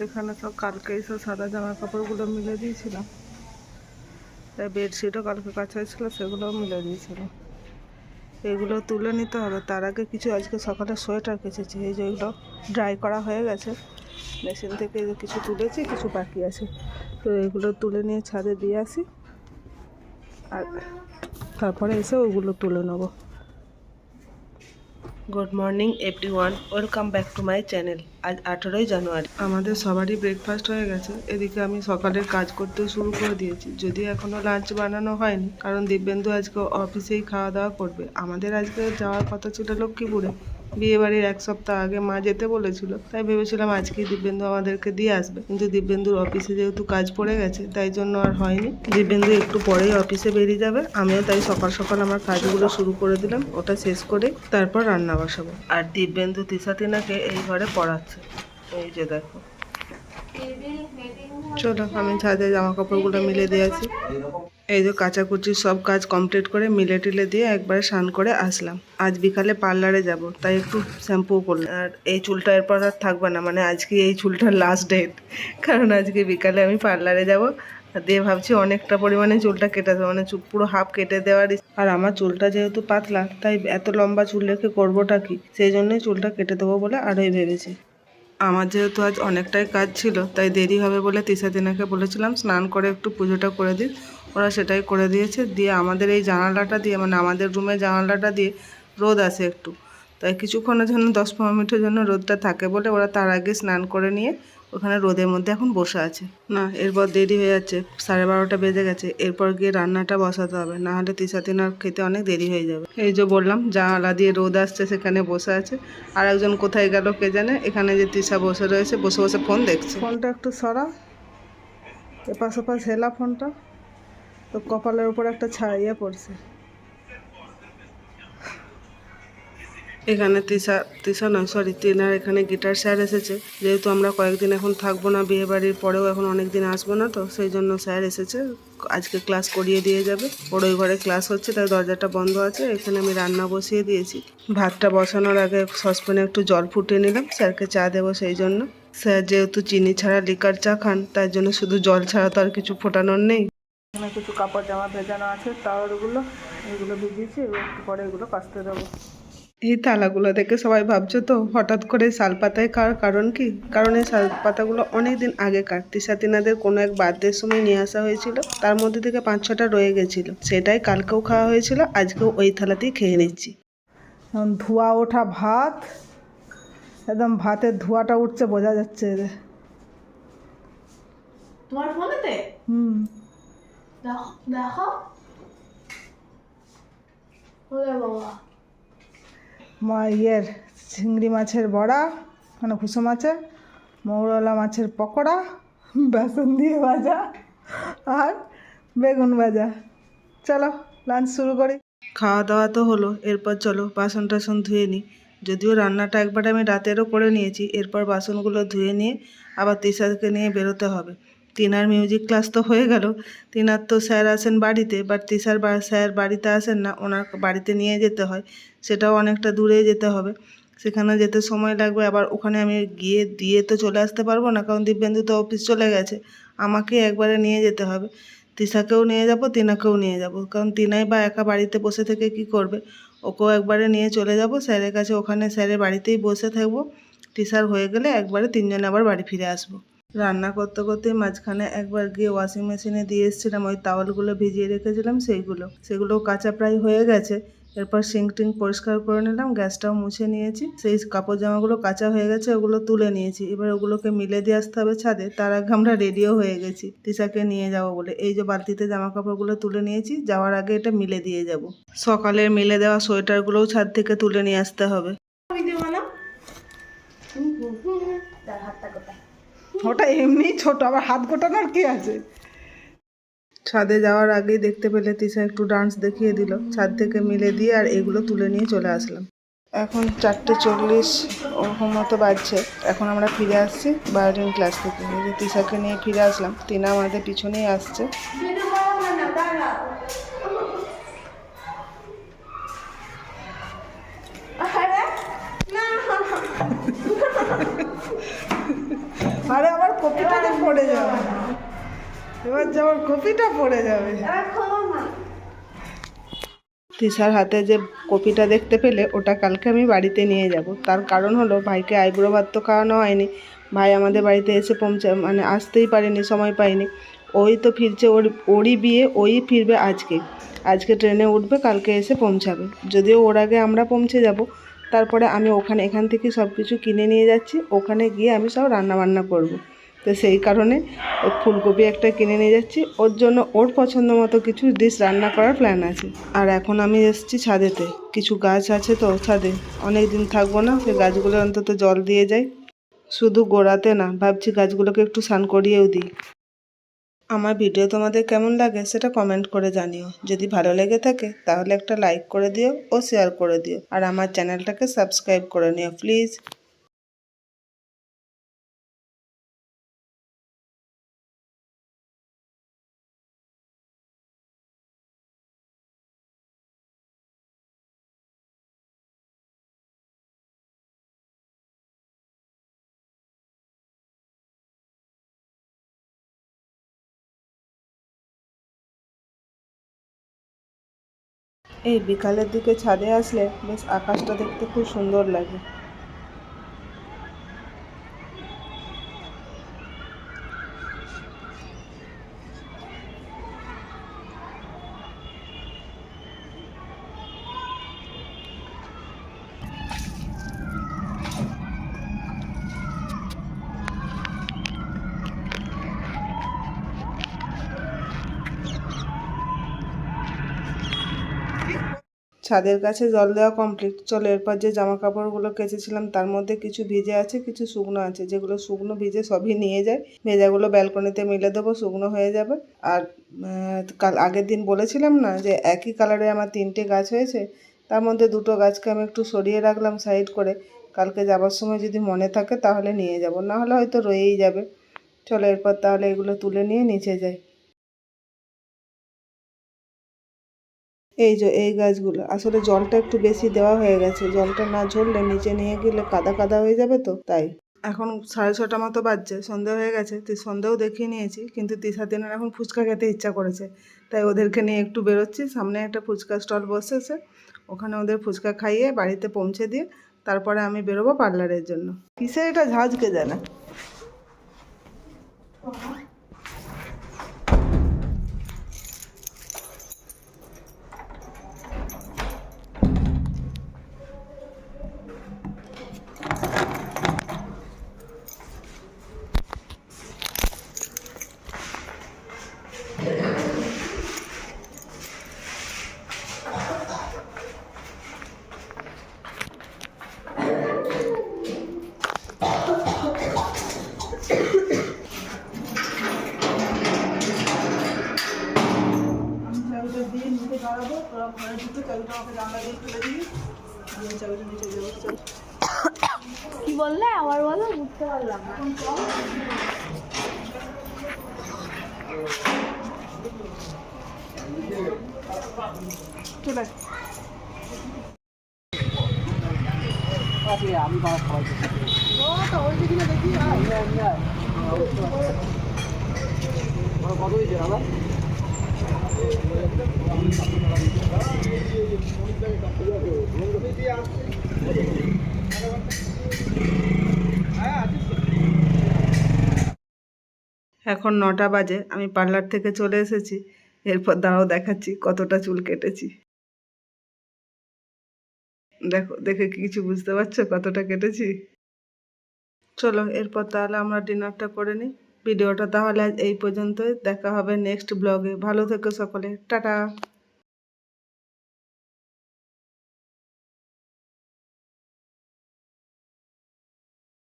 এখানে সব কালকে এসে সাদা জামা কাপড়গুলো মিলে দিয়েছিলাম, তাই বেডশিটও কালকে কাছা ছিল, সেগুলোও মিলে দিয়েছিলাম। এগুলো তুলে নিতে হবে। তার আগে কিছু আজকে সকালে সোয়েটার কেচেছি, এই যে এগুলো ড্রাই করা হয়ে গেছে মেশিন থেকে, কিছু তুলেছি, কিছু বাকি আছে। তো এগুলো তুলে নিয়ে ছাদে দিয়ে আসি, আর তারপরে এসে ওগুলো তুলে নেবো। Good morning everyone, welcome back to my channel. আজ 18ই জানুয়ারি। আমাদের সবারই ব্রেকফাস্ট হয়ে গেছে। এদিকে আমি সকালের কাজ করতে শুরু করে দিয়েছি, যদিও এখনও লাঞ্চ বানানো হয়নি, কারণ দিব্যেন্দু আজকে অফিসেই খাওয়া দাওয়া করবে। আমাদের আজকে যাওয়ার কথা ছিল লক্ষ্মীপুরে, বিয়েবাড়ির 1 সপ্তাহ আগে মা যেতে বলেছিল, তাই ভেবেছিলাম আজকেই দিব্যেন্দু আমাদেরকে দিয়ে আসবে, কিন্তু দিব্যেন্দুর অফিসে যেহেতু কাজ পড়ে গেছে, তাই জন্য আর হয়নি। দিব্যেন্দু একটু পরেই অফিসে বেরিয়ে যাবে, আমিও তাই সকাল সকাল আমার কাজগুলো শুরু করে দিলাম। ওটা শেষ করে তারপর রান্না বসাবো। আর দিব্যেন্দু তিশাতিনাকে এই ঘরে পড়াচ্ছে, এই যে দেখো। চলো আমি ছাদে জামা কাপড়গুলো মিলে দিয়েছি। এই যে কাচাকুচি সব কাজ কমপ্লিট করে মিলে টিলে দিয়ে একবারে স্নান করে আসলাম। আজ বিকালে পার্লারে যাব, তাই একটু শ্যাম্পু করলাম। আর এই চুলটা এরপর আর থাকবে না, মানে আজকে এই চুলটার লাস্ট ডেট, কারণ আজকে বিকালে আমি পার্লারে যাব। দিয়ে ভাবছি অনেকটা পরিমাণে চুলটা কেটে দেবো, মানে পুরো হাফ কেটে দেওয়ার। আর আমার চুলটা যেহেতু পাতলা, তাই এত লম্বা চুল রেখে করবোটা কি, সেই জন্যই চুলটা কেটে দেবো বলে আরোই ভেবেছি। আমার যেহেতু আজ অনেকটাই কাজ ছিল, তাই দেরি হবে বলে তিশাতিনাকে বলেছিলাম স্নান করে একটু পুজোটা করে দিই। ওরা সেটাই করে দিয়েছে। দিয়ে আমাদের এই জানালাটা দিয়ে, মানে আমাদের রুমের জানালাটা দিয়ে রোদ আসে একটু, তাই কিছুক্ষণের জন্য 10-15 মিনিটের জন্য রোদটা থাকে বলে ওরা তার আগে স্নান করে নিয়ে ওখানে রোদের মধ্যে এখন বসে আছে। না, এরপর দেরি হয়ে যাচ্ছে, 12:30 বেজে গেছে। এরপর গিয়ে রান্নাটা বসাতে হবে, না হলে তিশাতিনার খেতে অনেক দেরি হয়ে যাবে। এই যে বললাম জানালা দিয়ে রোদ আসছে, সেখানে বসে আছে। আর একজন কোথায় গেল কে জানে। এখানে যে তিশা বসে রয়েছে, বসে বসে ফোন দেখছে। ফোনটা একটু সরা, এপাশ ওপাশ হেলা ফোনটা, তো কপালের উপর একটা ছাইয়া পড়ছে। এখানে তিশা নয়, সরি, তিনার এখানে গিটার স্যার এসেছে। যেহেতু আমরা কয়েকদিন এখন থাকবো না, বিয়ে বাড়ির পরেও এখন অনেক দিন আসবো না, তো সেই জন্য স্যার এসেছে। আজকে ক্লাস করিয়ে দিয়ে যাবে। ওর ওই ঘরে ক্লাস হচ্ছে, তাই দরজাটা বন্ধ আছে। এখানে আমি রান্না বসিয়ে দিয়েছি। ভাতটা বসানোর আগে সসপ্যানে একটু জল ফুটিয়ে নিলাম, স্যারকে চা দেবো সেই জন্য। স্যার যেহেতু চিনি ছাড়া লিকার চা খান, তার জন্য শুধু জল ছাড়া তো আর কিছু ফোটানোর নেই। এখানে কিছু কাপড় জামা ভেজানো আছে, তাওয়ারগুলো এগুলো ভিজিয়েছি, একটু পরে এগুলো কাচতে দেবো। এই থালাগুলো দেখে সবাই ভাবছো তো হঠাৎ করে শালপাতায় খাওয়ার কারণ কি? কারণ এই শালপাতাগুলো অনেক দিন আগেকার, তিশাতিনাদের কোনো এক বার্থডের সময় নিয়ে আসা হয়েছিল, তার মধ্যে থেকে 5-6টা রয়ে গেছিল। সেটাই কালকেও খাওয়া হয়েছিল, আজকেও ওই থালাতেই খেয়ে নিচ্ছি। ধোয়া ওঠা ভাত, একদম ভাতের ধোঁয়াটা উঠছে, বোঝা যাচ্ছে। তোমার ফোনেতে দেখো ওরে বাবা। ইয়ের চিংড়ি মাছের বড়া, মানে খুসো মাছের, মৌরলা মাছের পকোড়া, বেসন দিয়ে ভাজা আর বেগুন ভাজা। চলো লাঞ্চ শুরু করি। খাওয়া দাওয়া তো হলো, এরপর চলো বাসন টাসন ধুয়ে নিই। যদিও রান্নাটা একবার আমি রাতেরও করে নিয়েছি, এরপর বাসনগুলো ধুয়ে নিয়ে আবার তিশাকে নিয়ে বেরোতে হবে। তিনার মিউজিক ক্লাস তো হয়ে গেল, তিনার তো স্যার আসেন বাড়িতে, বাট তিশার স্যার বাড়িতে আসেন না, ওনার বাড়িতে নিয়ে যেতে হয়। সেটাও অনেকটা দূরে যেতে হবে, সেখানে যেতে সময় লাগবে। আবার ওখানে আমি গিয়ে দিয়ে তো চলে আসতে পারবো না, কারণ দিব্যেন্দু তো অফিস চলে গেছে। আমাকে একবারে নিয়ে যেতে হবে। তিশাকেও নিয়ে যাব, তিনাকেও নিয়ে যাব, কারণ তিনাই বা একা বাড়িতে বসে থেকে কি করবে। ওকেও একবারে নিয়ে চলে যাব স্যারের কাছে, ওখানে স্যারের বাড়িতেই বসে থাকবো। তিশার হয়ে গেলে একবারে 3জনে আবার বাড়ি ফিরে আসবো। রান্না করতে করতে মাঝখানে একবার গিয়ে ওয়াশিং মেশিনে দিয়ে এসেছিলাম ওই টাওয়ালগুলো ভিজিয়ে রেখেছিলাম, সেগুলো কাঁচা প্রায় হয়ে গেছে। এরপর সিঙ্ক টিঙ্ক পরিষ্কার করে নিলাম, গ্যাসটাও মুছে নিয়েছি। সেই কাপড় জামাগুলো কাঁচা হয়ে গেছে, ওগুলো তুলে নিয়েছি। এবার ওগুলোকে মিলে দিয়ে আসতে হবে ছাদে, তার আগে আমরা রেডিও হয়ে গেছি তিশাকে নিয়ে যাবো বলে। এই যে বালতিতে জামা কাপড়গুলো তুলে নিয়েছি, যাওয়ার আগে এটা মিলে দিয়ে যাব। সকালে মিলে দেওয়া সোয়েটারগুলোও ছাদ থেকে তুলে নিয়ে আসতে হবে। ওটা এমনি ছোট, আবার হাত গোটানোর কি আছে। ছাদে যাওয়ার আগেই দেখতে পেলে তিশা একটু ডান্স দেখিয়ে দিল, ছাদ থেকে মিলে দিয়ে আর এগুলো তুলে নিয়ে চলে আসলাম। এখন 4:40 ওরকম মতো বাজছে। এখন আমরা ফিরে আসছি বায়োলিন ক্লাস থেকে। এই যে তিশাকে নিয়ে ফিরে আসলাম, তিনা আমাদের পিছনেই আসছে। আরে আবার পড়ে যাবে, এবার যেমন কপিটা পড়ে যাবে। তিশার হাতে যে কপিটা দেখতে পেলে ওটা কালকে আমি বাড়িতে নিয়ে যাব। তার কারণ হলো ভাইকে আইবুড়ো ভাত তো খাওয়ানো হয়নি, ভাই আমাদের বাড়িতে এসে মানে আসতেই পারেনি, সময় পায়নি। ওই তো ফিরছে, ওরই বিয়ে, ওই ফিরবে আজকে ট্রেনে উঠবে, কালকে এসে পৌঁছাবে। যদিও ওর আগে আমরা পৌঁছে যাব, তারপরে আমি এখান থেকে সব কিছু কিনে নিয়ে যাচ্ছি, ওখানে গিয়ে আমি সব রান্নাবান্না করব। তো সেই কারণে ওই ফুলকপি একটা কিনে নিয়ে যাচ্ছি, ওর জন্য ওর পছন্দ মতো কিছু ডিশ রান্না করার প্ল্যান আছে। আর এখন আমি এসেছি ছাদেতে, কিছু গাছ আছে তো ছাদে, অনেক দিন থাকবো না, সেই গাছগুলো অন্তত জল দিয়ে যাই। শুধু গোড়াতে না, ভাবছি গাছগুলোকে একটু স্নান করিয়েও দিই। আমার ভিডিও তোমাদের কেমন লাগে সেটা কমেন্ট করে জানিও। যদি ভালো লেগে থাকে তাহলে একটা লাইক করে দিও ও শেয়ার করে দিও, আর আমার চ্যানেলটাকে সাবস্ক্রাইব করে নিও প্লিজ। এই বিকালের দিকে ছাদে আসলে বেশ আকাশটা দেখতে খুব সুন্দর লাগে। ছাদের কাছে জল দেওয়া কমপ্লিট। চলো এরপর যে জামা কাপড়গুলো কেচেছিলাম তার মধ্যে কিছু ভিজে আছে, কিছু শুকনো আছে। যেগুলো শুকনো ভিজে সবই নিয়ে যায়, ভেজাগুলো ব্যালকনিতে মিলে দেবো, শুকনো হয়ে যাবে। আর কাল আগের দিন বলেছিলাম না যে একই কালারে আমার 3টে গাছ হয়েছে, তার মধ্যে 2টো গাছকে আমি একটু সরিয়ে রাখলাম সাইড করে, কালকে যাবার সময় যদি মনে থাকে তাহলে নিয়ে যাব, না হলে হয়তো রয়েই যাবে। চলো এরপর তাহলে এগুলো তুলে নিয়ে নিচে যাই। এই যে এই গাছগুলো আসলে জলটা একটু বেশি দেওয়া হয়ে গেছে, জলটা না ঝরলে নিচে নিয়ে গেলে কাদা কাদা হয়ে যাবে, তো তাই। এখন 6:30 মতো বাজছে, সন্ধে হয়ে গেছে। সন্ধেও দেখিয়ে নিয়েছি, কিন্তু তিশাদিনের এখন ফুচকা খেতে ইচ্ছা করেছে, তাই ওদেরকে নিয়ে একটু বেরোচ্ছি। সামনে একটা ফুচকা স্টল বসেছে, ওখানে ওদের ফুচকা খাইয়ে বাড়িতে পৌঁছে দিয়ে তারপরে আমি বেরোবো পার্লারের জন্য। কিসে এটা ঝাঁঝকে জানে। দাঁড়াবো, তোরা ঘরে ঢুকে চাবিটা আমাকে জানলা দিয়ে খুলে দিবি, আমি চাবিটা নিচে যাবো। চল। কি বললে আবার বলো, বুঝতে পারলাম না। চলে আমি খাওয়াই দেখি কত হয়েছে দাদা? এখন 9টা বাজে, আমি পার্লার থেকে চলে এসেছি। এরপর দাঁড়াও দেখাচ্ছি কতটা চুল কেটেছি। দেখো, দেখে কি কিছু বুঝতে পারছো কতটা কেটেছি? চলো এরপর তাহলে আমরা ডিনারটা করে নিই। ভিডিওটা তাহলে আজ এই পর্যন্তই, দেখা হবে নেক্সট ব্লগে। ভালো থেকো সকলে, টাটা।